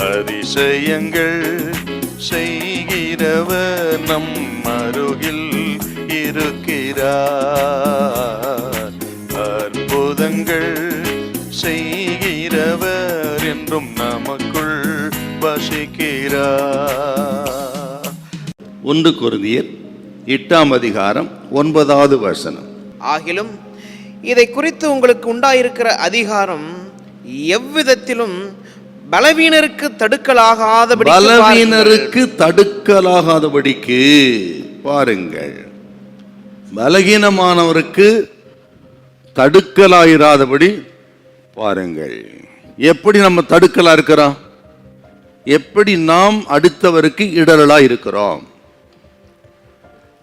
அதிசயங்கள் செய்கிறவர் நம் அருகில் இருக்கிறார். அற்புதங்கள் செய்கிறவர் என்றும் நமக்குள் வசிக்கிறார். 1 கொரிந்தியர் 8ஆம் அதிகாரம் 9வது வசனம். ஆகிலும் இதை குறித்து உங்களுக்கு உண்டாயிருக்கிற அதிகாரம் எவ்விதத்திலும் பலவீனருக்கு தடுக்கலாகாதபடிக்கு பாருங்கள். பலகீனமானவருக்கு தடுக்கலாயிராதபடி பாருங்கள். எப்படி நம்ம தடுக்கலா இருக்கிறோம்? எப்படி நாம் அடுத்தவருக்கு இடரலா இருக்கிறோம்?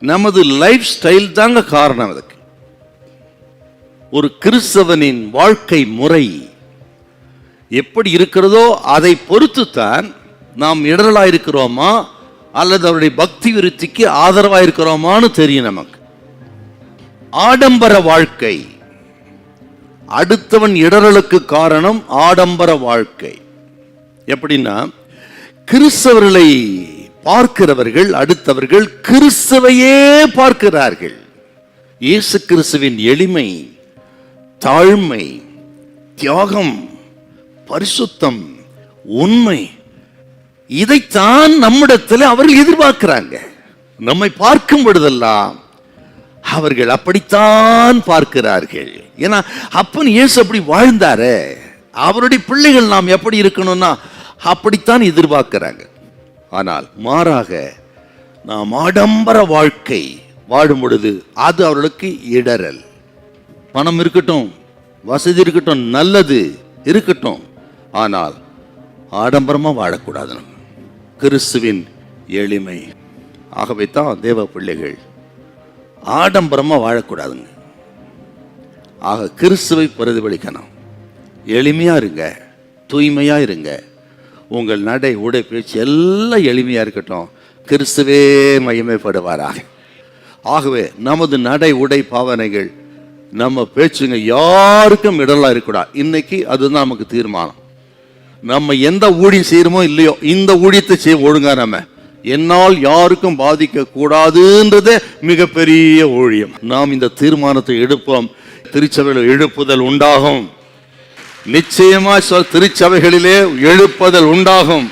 நமது லைஃப் ஸ்டைல் தாங்க காரணம். அதுக்கு ஒரு கிறிஸ்தவனின் வாழ்க்கை முறை எப்படி இருக்கிறதோ அதை பொறுத்துத்தான் நாம் இடரலாக இருக்கிறோமா அல்லது அவருடைய பக்தி விருத்திக்கு ஆதரவாக இருக்கிறோமான்னு தெரியும் நமக்கு. ஆடம்பர வாழ்க்கை, அடுத்தவன் இடரலுக்கு காரணம் ஆடம்பர வாழ்க்கை. எப்படின்னா, கிறிஸ்தவர்களை பார்க்கிறவர்கள் அடுத்தவர்கள் கிறிஸ்துவையே பார்க்கிறார்கள். இயேசு கிறிஸ்துவின் எளிமை, தாழ்மை, தியாகம், பரிசுத்தம், உண்மை, இதைத்தான் நம்மிடத்தில் அவர்கள் எதிர்பார்க்கிறாங்க. நம்மை பார்க்கும் பொழுதெல்லாம் அவர்கள் அப்படித்தான் பார்க்கிறார்கள். ஏன்னா அப்பன் இயேசு அப்படி வாழ்ந்தாரு, அவருடைய பிள்ளைகள் நாம் எப்படி இருக்கணும்னா அப்படித்தான் எதிர்பார்க்கிறாங்க. ஆனால் மாறாக நாம் ஆடம்பர வாழ்க்கை வாழும் பொழுது அது அவர்களுக்கு இடரல். பணம் இருக்கட்டும், வசதி இருக்கட்டும், நல்லது இருக்கட்டும், ஆனால் ஆடம்பரமா வாழக்கூடாது. கிறிஸ்துவின் எளிமை. ஆகவே தான் தேவ பிள்ளைகள் ஆடம்பரமா வாழக்கூடாதுங்க. ஆக கிறிஸ்துவை பிரதிபலிக்கணும். எளிமையா இருங்க, தூய்மையா இருங்க. உங்கள் நடை, உடை, பேச்சு எல்லாம் எளிமையா இருக்கட்டும். கிறிஸ்துவே மகிமைப்படுவாராக. ஆகவே நமது நடை, உடை, பாவனைகள், நம்ம பேச்சுங்க யாருக்கும் இடரலா இருக்கக்கூடாது. இன்னைக்கு அதுதான் நமக்கு தீர்மானம். நம்ம எந்த ஊழியம் செய்யறோமோ இல்லையோ, இந்த ஊழியத்தை செய்ய ஒழுங்கா நம்ம என்னால் யாருக்கும் பாதிக்க கூடாதுன்றதே மிகப்பெரிய ஊழியம். நாம் இந்த தீர்மானத்தை எடுப்போம். திருச்சபையில் எழுப்புதல் உண்டாகும். நிச்சயமா திருச்சபைகளிலே எழுப்புதல் உண்டாகும்.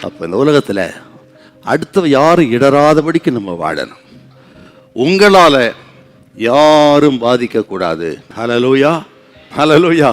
அப்ப இந்த உலகத்துல அடுத்தவ யாரும் இடராதபடிக்கு நம்ம வாழணும். உங்களால யாரும் பாதிக்க கூடாது. ஹல்லேலூயா, ஹல்லேலூயா.